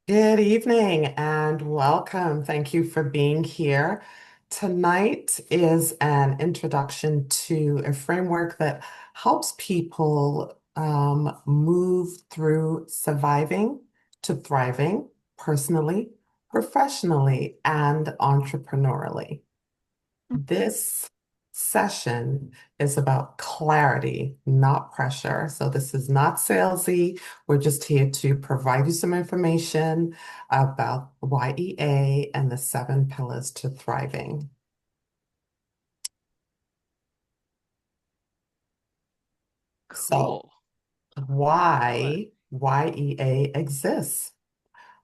Good evening and welcome. Thank you for being here. Tonight is an introduction to a framework that helps people move through surviving to thriving personally, professionally, and entrepreneurially. This session is about clarity, not pressure. So this is not salesy. We're just here to provide you some information about Y.E.A. and the 7 pillars to thriving. So Cool. Love it. why Y.E.A. exists?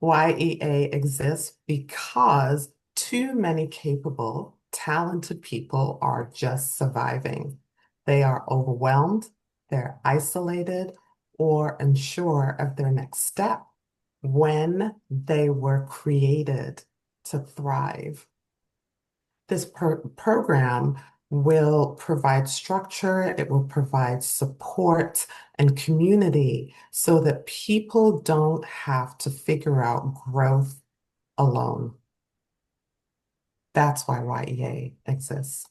Y.E.A. exists because too many capable, talented people are just surviving. They are overwhelmed, they're isolated, or unsure of their next step when they were created to thrive. This program will provide structure, it will provide support and community so that people don't have to figure out growth alone. That's why Y.E.A. exists.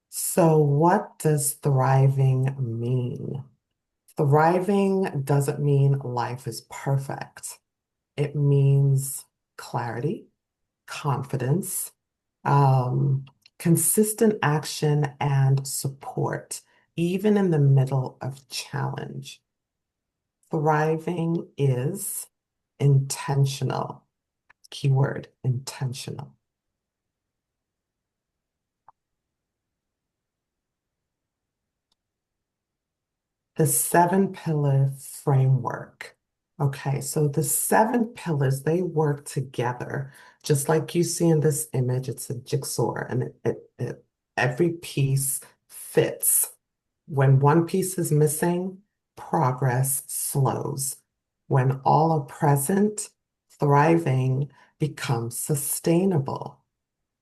So, what does thriving mean? Thriving doesn't mean life is perfect. It means clarity, confidence, um, consistent action, and support, even in the middle of challenge. Thriving is intentional. Keyword intentional. The 7 pillar framework. Okay, so the 7 pillars, they work together. Just like you see in this image, it's a jigsaw and every piece fits. When one piece is missing, progress slows. When all are present, thriving becomes sustainable.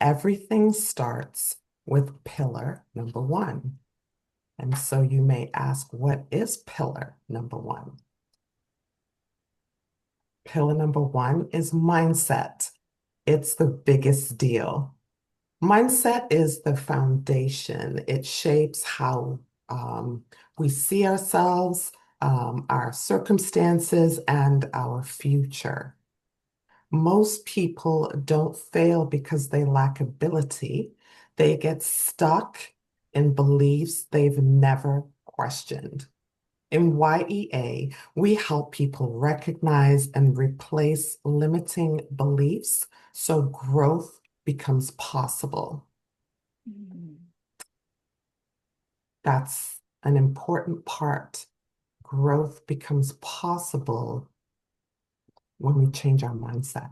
Everything starts with pillar number 1. And so you may ask, what is pillar number 1? Pillar number 1 is mindset. It's the biggest deal. Mindset is the foundation. It shapes how we see ourselves, our circumstances, and our future. Most people don't fail because they lack ability. They get stuck in beliefs they've never questioned. In Y.E.A., we help people recognize and replace limiting beliefs so growth becomes possible. Mm. That's an important part. Growth becomes possible when we change our mindset.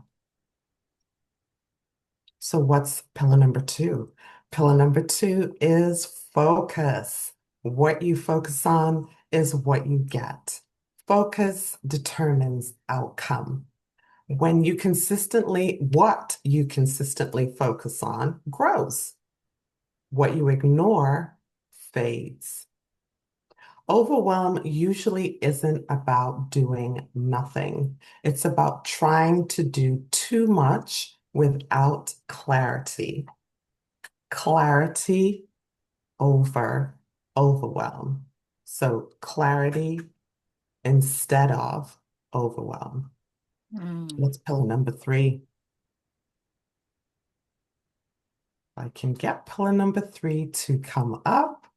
So, what's pillar number 2? Pillar number 2 is focus. What you focus on is what you get. Focus determines outcome. What you consistently focus on grows. What you ignore fades. Overwhelm usually isn't about doing nothing. It's about trying to do too much without clarity. Clarity over overwhelm. So clarity instead of overwhelm. Mm. What's pillar number 3? I can get pillar number 3 to come up.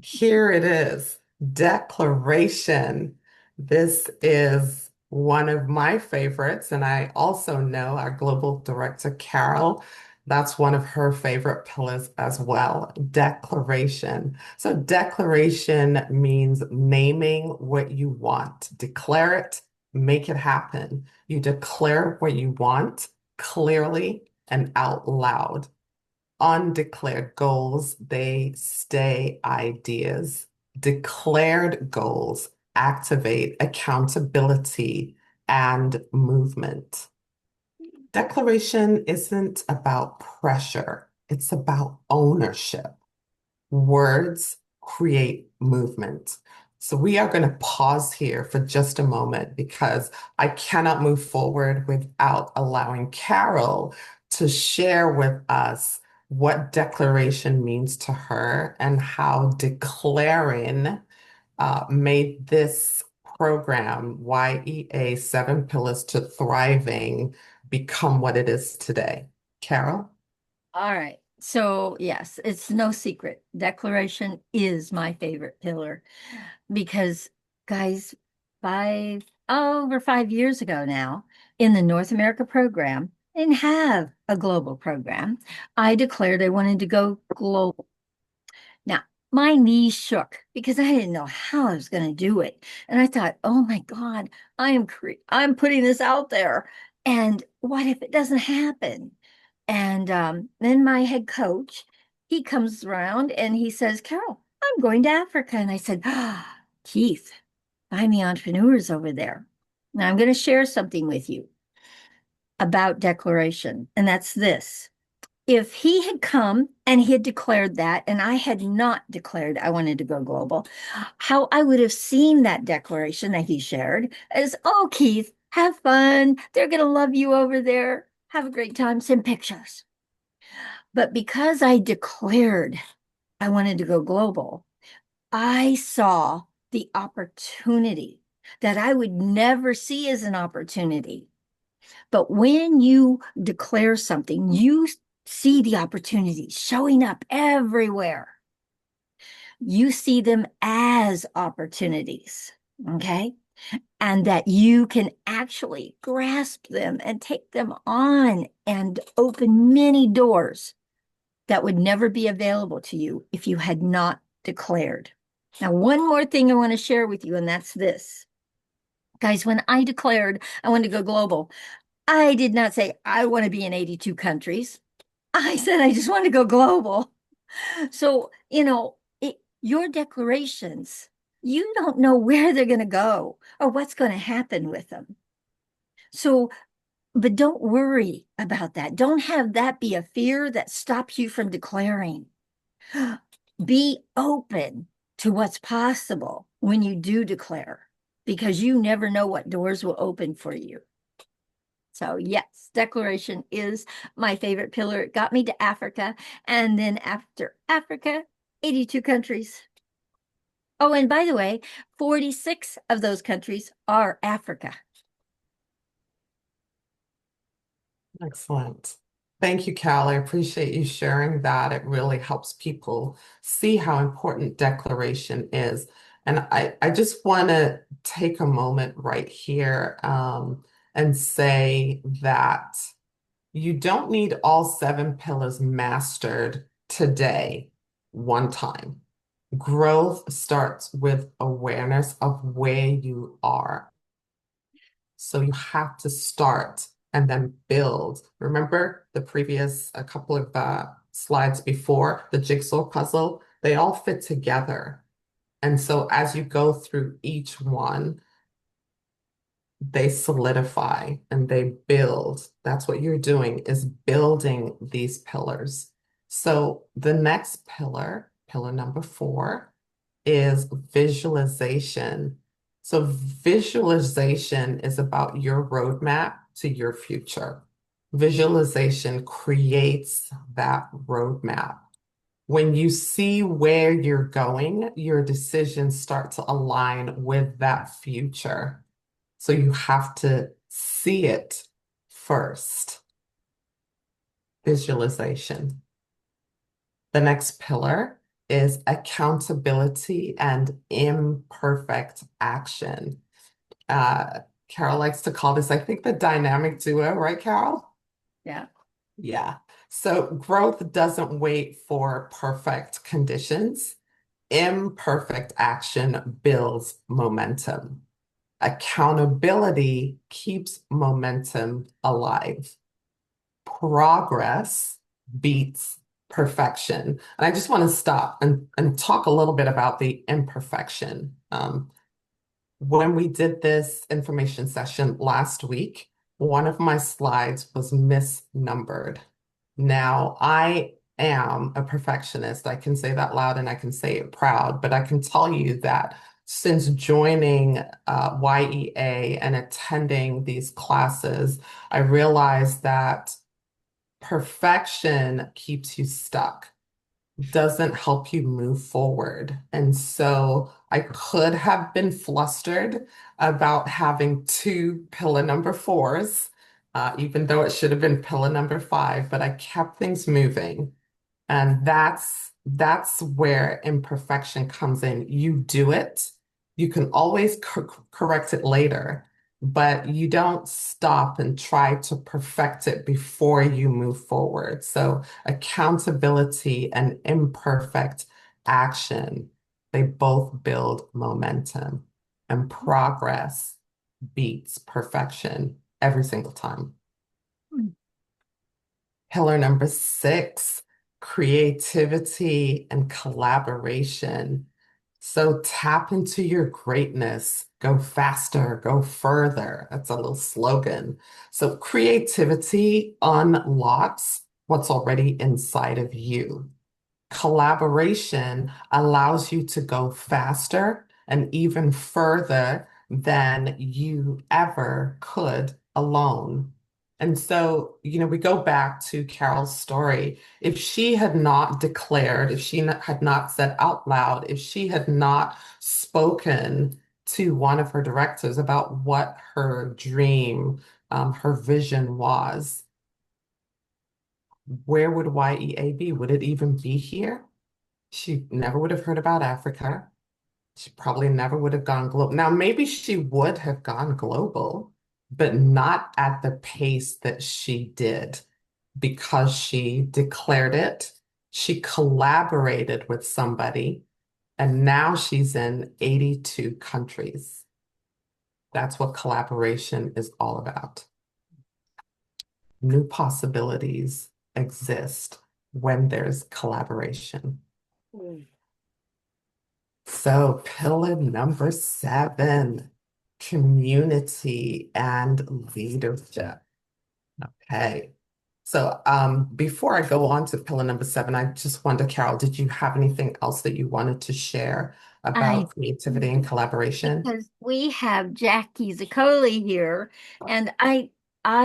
Here it is, declaration. This is one of my favorites, and I also know our global director, Carol, that's one of her favorite pillars as well, declaration. So declaration means naming what you want. Declare it, make it happen. You declare what you want clearly and out loud. Undeclared goals, they stay ideas. Declared goals activate accountability and movement. Declaration isn't about pressure, it's about ownership. Words create movement. So we are going to pause here for just a moment because I cannot move forward without allowing Carol to share with us what declaration means to her and how declaring made this program, Y.E.A. Seven Pillars to Thriving, become what it is today. Carol? All right. So, yes, it's no secret. Declaration is my favorite pillar because, guys, over 5 years ago now, in the North America program, and have a global program, I declared I wanted to go global. Now, my knees shook because I didn't know how I was going to do it. And I thought, oh my God, I'm putting this out there. And what if it doesn't happen? And then my head coach, he comes around and he says, Carol, I'm going to Africa. And I said, Keith, find the entrepreneurs over there. Now I'm going to share something with you about declaration. And that's this. If he had come and he had declared that, and I had not declared I wanted to go global, how I would have seen that declaration that he shared as, oh, Keith, have fun. They're going to love you over there. Have a great time. Send pictures. But because I declared I wanted to go global, I saw the opportunity that I would never see as an opportunity. But when you declare something, you see the opportunities showing up everywhere. You see them as opportunities, okay? And that you can actually grasp them and take them on and open many doors that would never be available to you if you had not declared. Now, one more thing I want to share with you, and that's this. Guys, when I declared I wanted to go global, I did not say I want to be in 82 countries. I said I just want to go global. So, your declarations, you don't know where they're going to go or what's going to happen with them. So, but don't worry about that. Don't have that be a fear that stops you from declaring. Be open to what's possible when you do declare, because you never know what doors will open for you. So, yes, declaration is my favorite pillar. It got me to Africa. And then after Africa, 82 countries. Oh, and by the way, 46 of those countries are Africa. Excellent. Thank you, Cal. I appreciate you sharing that. It really helps people see how important declaration is. And I just want to take a moment right here and say that you don't need all seven pillars mastered today, one time. Growth starts with awareness of where you are. So you have to start and then build. Remember the previous, a couple of slides before, the jigsaw puzzle, they all fit together. And so as you go through each one, they solidify and they build. That's what you're doing, is building these pillars. So the next pillar, pillar number 4, is visualization. So visualization is about your roadmap to your future. Visualization creates that roadmap. When you see where you're going, your decisions start to align with that future. So you have to see it first. Visualization. The next pillar is accountability and imperfect action. Uh, Carol likes to call this, I think, the dynamic duo, right, Carol? Yeah. Yeah. So growth doesn't wait for perfect conditions. Imperfect action builds momentum. Accountability keeps momentum alive. Progress beats perfection. And I just want to stop and talk a little bit about the imperfection. When we did this information session last week, one of my slides was misnumbered. Now, I am a perfectionist. I can say that loud and I can say it proud, but I can tell you that since joining YEA and attending these classes, I realized that perfection keeps you stuck, doesn't help you move forward. And so I could have been flustered about having two pillar number fours, even though it should have been pillar number five, but I kept things moving. And that's where imperfection comes in. You do it. You can always correct it later, but you don't stop and try to perfect it before you move forward. So accountability and imperfect action, they both build momentum, and progress beats perfection every single time. Pillar number six, creativity and collaboration. So tap into your greatness, go faster, go further. That's a little slogan. So creativity unlocks what's already inside of you. Collaboration allows you to go faster and even further than you ever could alone. And so, we go back to Carol's story. If she had not declared, if she had not said out loud, if she had not spoken to one of her directors about what her dream, her vision was, where would YEA be? Would it even be here? She never would have heard about Africa. She probably never would have gone global. Now, maybe she would have gone global, but not at the pace that she did because she declared it. She collaborated with somebody, and now she's in 82 countries. That's what collaboration is all about. New possibilities exist when there's collaboration. So, pillar number seven, community and leadership. Okay. So, before I go on to pillar number seven, I just wonder, Carol, did you have anything else that you wanted to share I about creativity and collaboration? because we have Jackie Zaccoli here, and I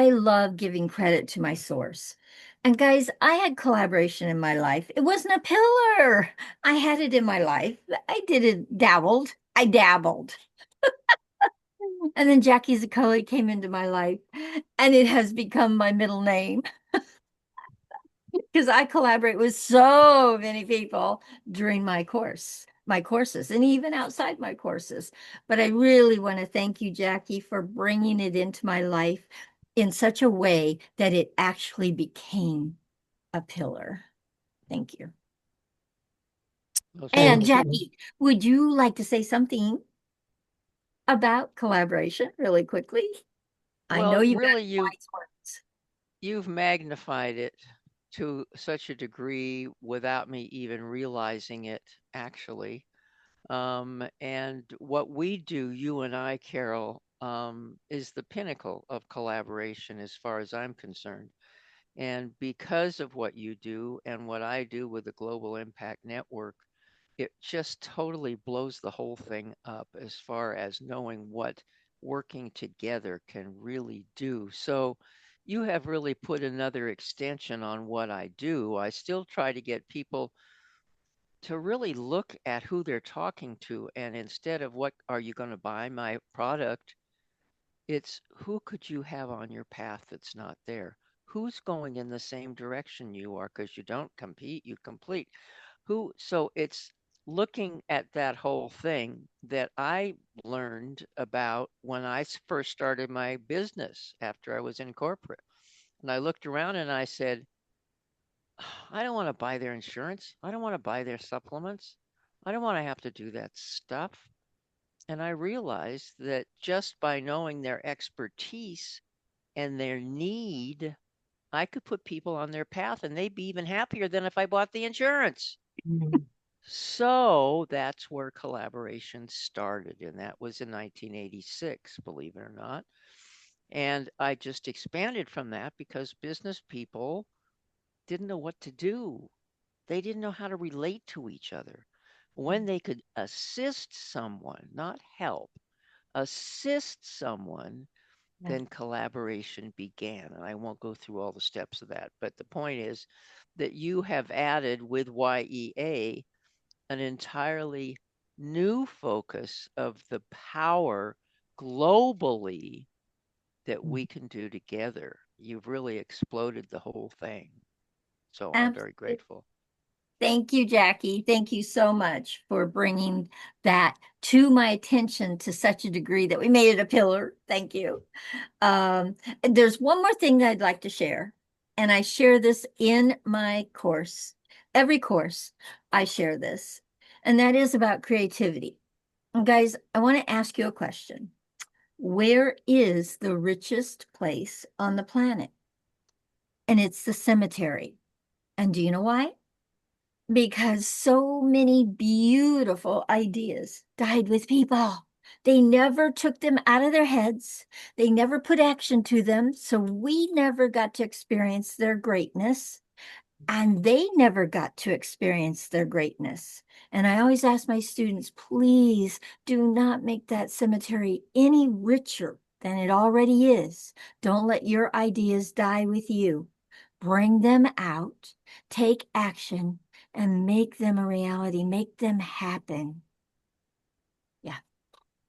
love giving credit to my source. And guys, I had collaboration in my life. It wasn't a pillar. I had it in my life. I did it, dabbled. I dabbled. And then Jackie Zaccoli came into my life, and it has become my middle name because I collaborate with so many people during my courses, and even outside my courses. But I really want to thank you, Jackie, for bringing it into my life in such a way that it actually became a pillar. Thank you. Well, And Thank so you. Jackie, would you like to say something about collaboration really quickly? I know well, you've got really, wise words. you've magnified it to such a degree without me even realizing it, actually. And what we do, you and I, Carol, is the pinnacle of collaboration as far as I'm concerned. And because of what you do and what I do with the Global Impact Network, it just totally blows the whole thing up as far as knowing what working together can really do. So you have really put another extension on what I do. I still try to get people to really look at who they're talking to, and instead of what are you going to buy my product, it's who could you have on your path that's not there? Who's going in the same direction you are? Because you don't compete, you complete. So it's looking at that whole thing that I learned about when I first started my business after I was in corporate. And I looked around and I said, I don't want to buy their insurance. I don't want to buy their supplements. I don't want to have to do that stuff. And I realized that just by knowing their expertise and their need, I could put people on their path and they'd be even happier than if I bought the insurance. Mm. So that's where collaboration started. And that was in 1986, believe it or not. And I just expanded from that because business people didn't know what to do. They didn't know how to relate to each other. when they could assist someone, not help, assist someone, Yeah. then collaboration began. And I won't go through all the steps of that, but the point is that you have added with YEA an entirely new focus of the power globally that we can do together. You've really exploded the whole thing. So I'm very Absolutely. grateful. Thank you, Jackie. Thank you so much for bringing that to my attention to such a degree that we made it a pillar. Thank you. There's one more thing that I'd like to share, and I share this in my course. Every course, I share this, and that is about creativity. And guys, I want to ask you a question. Where is the richest place on the planet? And it's the cemetery. And do you know why? Because so many beautiful ideas died with people. They never took them out of their heads. They never put action to them. So we never got to experience their greatness. And they never got to experience their greatness. And I always ask my students, please do not make that cemetery any richer than it already is. Don't let your ideas die with you. Bring them out, take action, and make them a reality, make them happen. Yeah.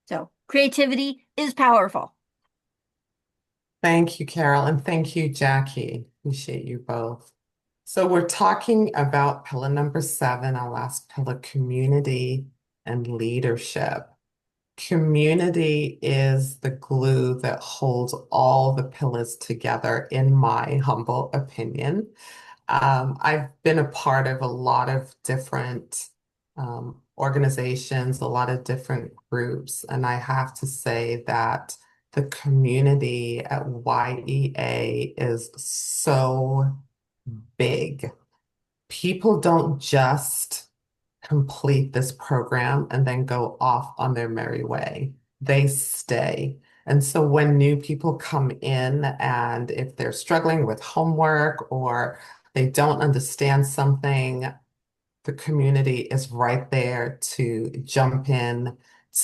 So creativity is powerful. Thank you, Carol, and thank you, Jackie. Appreciate you both. So we're talking about pillar number 7, our last pillar, community and leadership. Community is the glue that holds all the pillars together, in my humble opinion. I've been a part of a lot of different organizations, a lot of different groups, and I have to say that the community at YEA is so big. People don't just complete this program and then go off on their merry way. They stay. And so when new people come in and if they're struggling with homework or they don't understand something, the community is right there to jump in,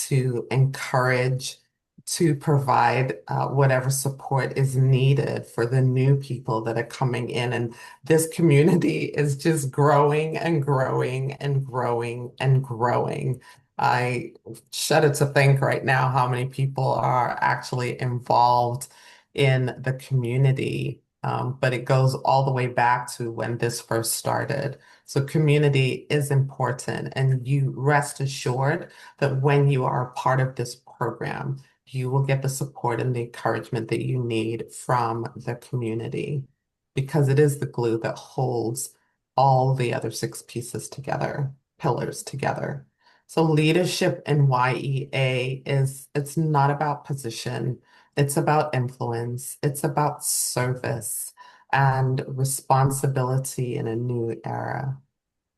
to encourage, to provide whatever support is needed for the new people that are coming in. And this community is just growing and growing and growing and growing. I shudder to think right now how many people are actually involved in the community. But it goes all the way back to when this first started. So community is important, and you rest assured that when you are a part of this program, you will get the support and the encouragement that you need from the community because it is the glue that holds all the other 6 pieces together, pillars together. So leadership in YEA it's not about position, it's about influence, it's about service and responsibility in a new era.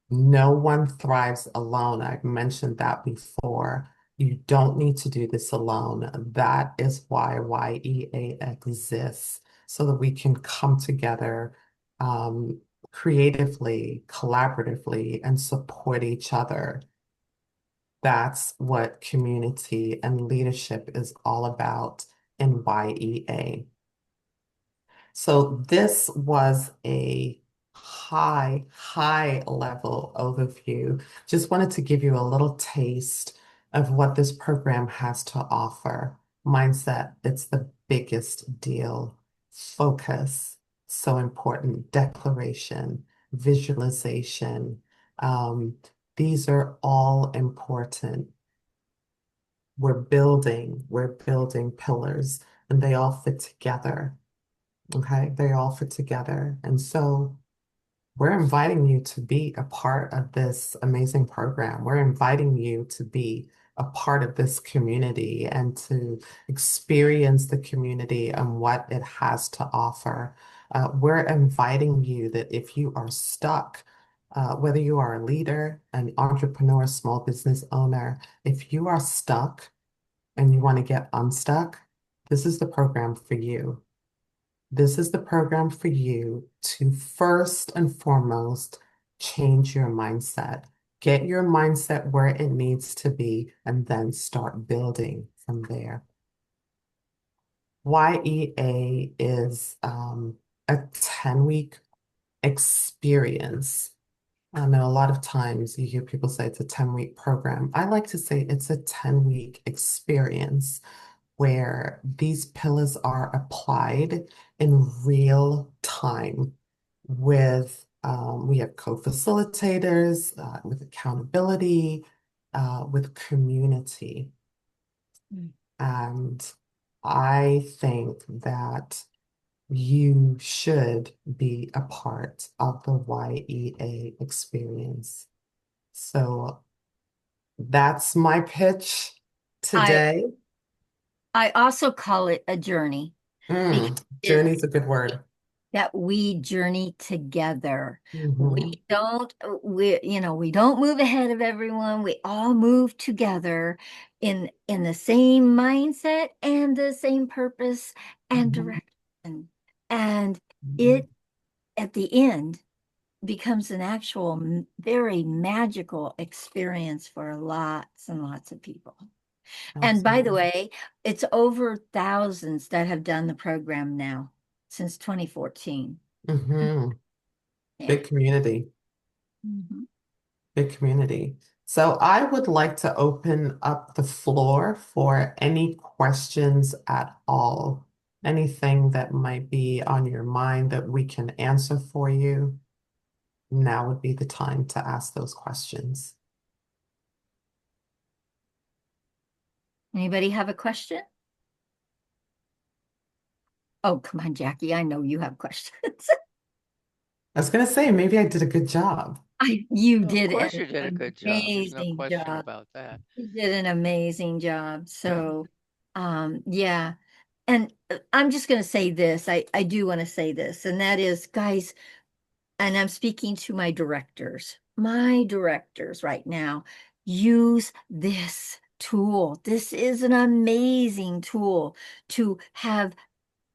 No one thrives alone. I've mentioned that before. You don't need to do this alone. That is why YEA exists, so that we can come together um, creatively, collaboratively, and support each other. That's what community and leadership is all about in YEA. So this was a high level overview. Just wanted to give you a little taste of what this program has to offer. Mindset, it's the biggest deal. Focus, so important. Declaration, visualization. Um, these are all important. We're building pillars, and they all fit together. Okay, they all fit together. And so we're inviting you to be a part of this amazing program. We're inviting you to be a part of this community and to experience the community and what it has to offer. We're inviting you that if you are stuck, whether you are a leader, an entrepreneur, small business owner, if you are stuck and you want to get unstuck, this is the program for you. This is the program for you to first and foremost change your mindset. get your mindset where it needs to be, and then start building from there. Y.E.A. is a 10-week experience. I know a lot of times you hear people say it's a 10-week program. I like to say it's a 10-week experience where these pillars are applied in real time with we have co-facilitators, with accountability, with community. Mm. And I think that you should be a part of the Y.E.A. experience. So that's my pitch I today. I also call it a journey because it Journey's a good word. that we journey together. We Hmm. don't we don't move ahead of everyone. We all move together in the same mindset and the same purpose and Hmm. direction. And Hmm. it at the end becomes an actual very magical experience for lots and lots of people. And by the Absolutely. way, it's over thousands that have done the program now since 2014. Hmm. Yeah. Big community, Mhm. big community. So I would like to open up the floor for any questions at all. Anything that might be on your mind that we can answer for you. Now would be the time to ask those questions. Anybody have a question? Oh, come on, Jackie. I know you have questions. I was going to say, maybe I did a good job. You Well, of did course an you did a good job. There's no amazing question job. about that. You did an amazing job. So, yeah. And I'm just going to say this. I do want to say this, and that is, guys, and I'm speaking to my directors right now, use this tool. This is an amazing tool to have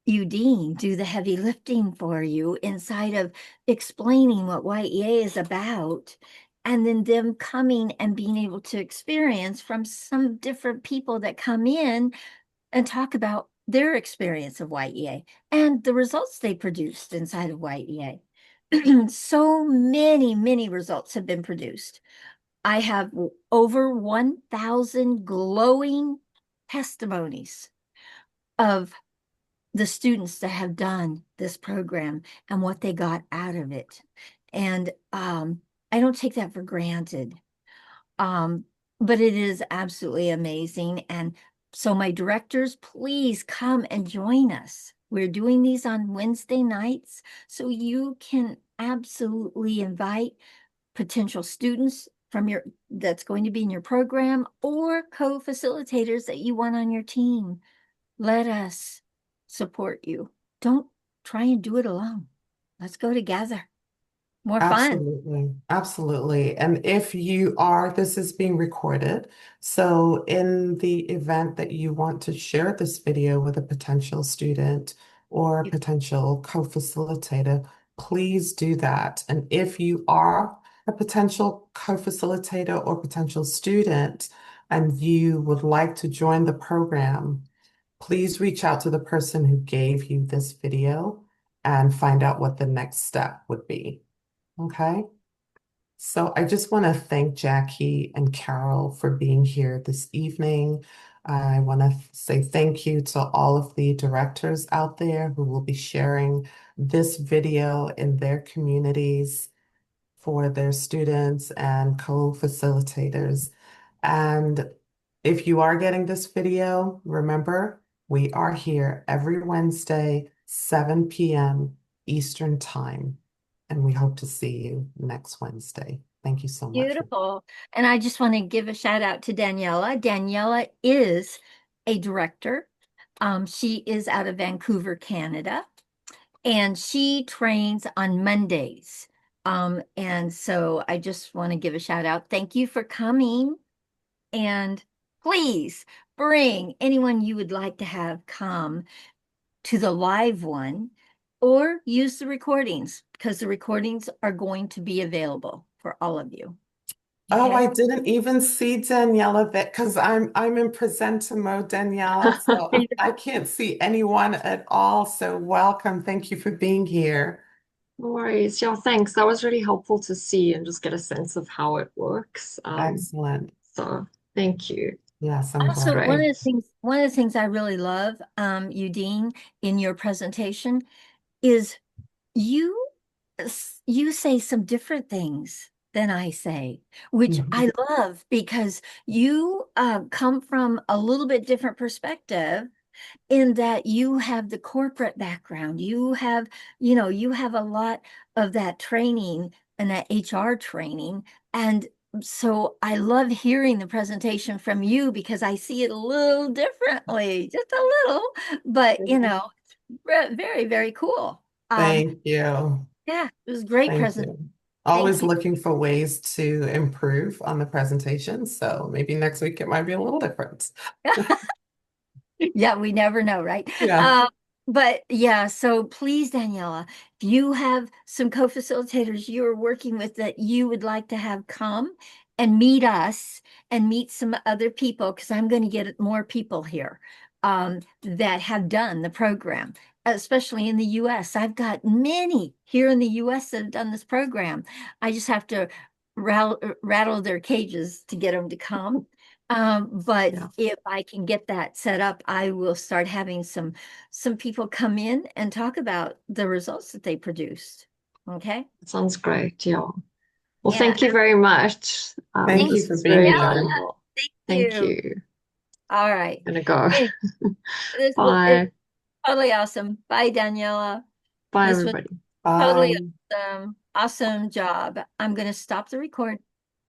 Eudine do the heavy lifting for you inside of explaining what Y.E.A. is about, and then them coming and being able to experience from some different people that come in and talk about their experience of Y.E.A. and the results they produced inside of Y.E.A. So many, many results have been produced. I have over 1,000 glowing testimonies of the students that have done this program and what they got out of it. And I don't take that for granted. Um, but it is absolutely amazing. And so, my directors, please come and join us. We're doing these on Wednesday nights, so you can absolutely invite potential students from your that's going to be in your program or co-facilitators that you want on your team. Let us support you. Don't try and do it alone. Let's go together. More fun. Absolutely. Absolutely. And if you are, this is being recorded. So in the event that you want to share this video with a potential student or a potential co-facilitator, please do that. And if you are a potential co-facilitator or potential student and you would like to join the program, please reach out to the person who gave you this video and find out what the next step would be. Okay. So I just want to thank Jackie and Carol for being here this evening. I want to say thank you to all of the directors out there who will be sharing this video in their communities for their students and co-facilitators. And if you are getting this video, remember, we are here every Wednesday, 7 p.m. Eastern Time, and we hope to see you next Wednesday. Thank you so much. Beautiful. And I just want to give a shout out to Daniela. Daniela is a director. She is out of Vancouver, Canada, and she trains on Mondays. And so I just want to give a shout out. Thank you for coming. And please bring anyone you would like to have come to the live one or use the recordings because the recordings are going to be available for all of you. Oh, Okay. I didn't even see Daniela that because I'm in presenter mode, Daniela, so I can't see anyone at all. So welcome. Thank you for being here. No worries. Yeah, thanks. That was really helpful to see and just get a sense of how it works. Excellent. So thank you. Yes, I'm Also, glad. Great. one of the things I really love, Eudine, in your presentation is you you say some different things than I say, which Mhm. I love because you come from a little bit different perspective in that you have the corporate background. You have a lot of that training and that HR training. And so I love hearing the presentation from you because I see it a little differently, just a little, but very, very cool. Thank you. Yeah, it was a great Thank presentation. you. Thank Always you. looking for ways to improve on the presentation. So maybe next week it might be a little different. Yeah, we never know, right? Yeah. Uh, but yeah, so please, Daniela, if you have some co-facilitators you're working with that you would like to have come and meet us and meet some other people, because I'm going to get more people here that have done the program, especially in the US. I've got many here in the US that have done this program. I just have to rattle their cages to get them to come. But Yeah, if I can get that set up, I will start having some people come in and talk about the results that they produced. Okay. that sounds great. Yeah. Well, Yeah. thank you very much. Thank Thank you This for was being very here. you. valuable. Thank Thank you. you. All right. Gonna go. Hey, it's Bye. totally awesome. Bye, Daniela. Bye, This was everybody. totally Bye. awesome. Awesome job. I'm going to stop the record.